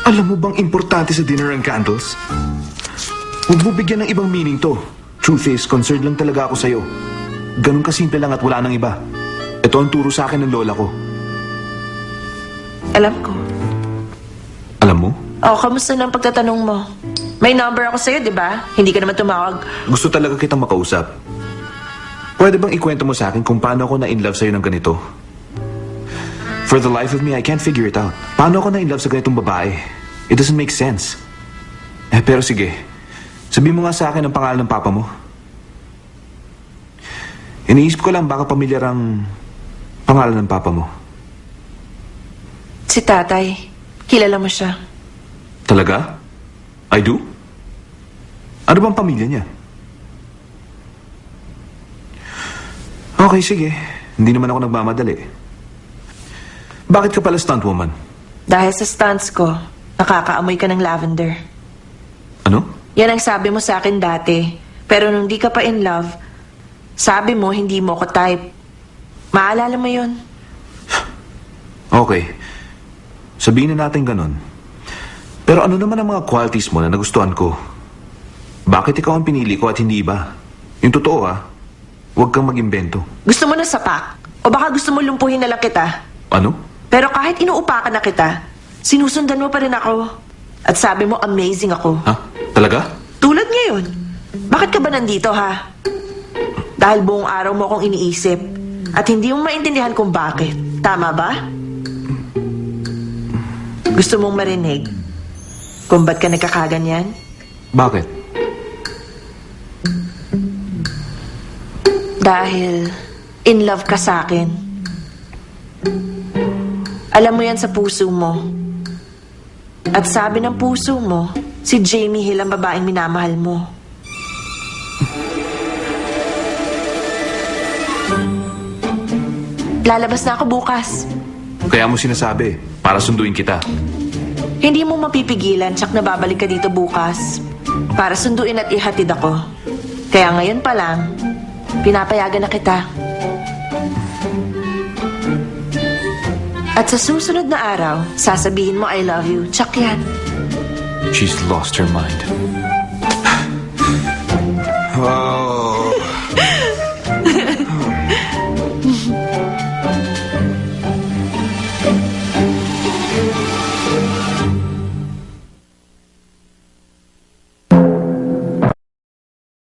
Alam mo bang importante sa dinner and candles? Huwag mo bigyan ng ibang meaning to. Truth is, concerned lang talaga ako sa'yo. Ganun kasimple lang at wala nang iba. Ito ang turo sa akin ng lola ko. Alam ko. Alam mo? Oh, kamusta na ang pagtatanong mo? May number ako sa'yo, di ba? Hindi ka naman tumawag. Gusto talaga kitang makausap. Pwede bang ikwento mo sa akin kung paano ako na-inlove sa'yo ng ganito? For the life of me, I can't figure it out. Paano ako na-inlove sa ganitong babae? It doesn't make sense. Pero sige, sabihin mo nga sa akin ang pangalan ng papa mo. Iniisip ko lang baka pamilyar ang pangalan ng papa mo. Si tatay. Kilala mo siya. Talaga? I do? Ano bang pamilya niya? Okay, sige. Hindi naman ako nagmamadali. Bakit ka pala stunt woman? Dahil sa stunts ko, nakakaamoy ka ng lavender. Ano? Yan ang sabi mo sa akin dati. Pero nung di ka pa in love, sabi mo hindi mo ko type. Maalala mo yun? Okay. Sabihin na natin ganun. Pero ano naman ang mga qualities mo na nagustuhan ko? Bakit ikaw ang pinili ko at hindi iba? Yung totoo huwag kang mag-imbento. Gusto mo na sapak? O baka gusto mo lumpuhin na lang kita? Ano? Pero kahit inuupakan na kita, sinusundan mo pa rin ako. At sabi mo amazing ako. Ha? Talaga? Tulad ngayon. Bakit ka ba nandito, ha? Dahil buong araw mo akong iniisip. At hindi mo maintindihan kung bakit. Tama ba? Gusto mong marinig kung ba't ka nagkakaganyan? Bakit? Dahil in love ka sa akin. Alam mo yan sa puso mo. At sabi ng puso mo, si Jamie Hill ang babaeng minamahal mo. Lalabas na ako bukas. Kaya mo sinasabi, para sunduin kita. Hindi mo mapipigilan, tsak na babalik ka dito bukas. Para sunduin at ihatid ako. Kaya ngayon pa lang, pinapayagan na kita. At sa susunod na araw, sasabihin mo I love you. Tsak yan. She's lost her mind.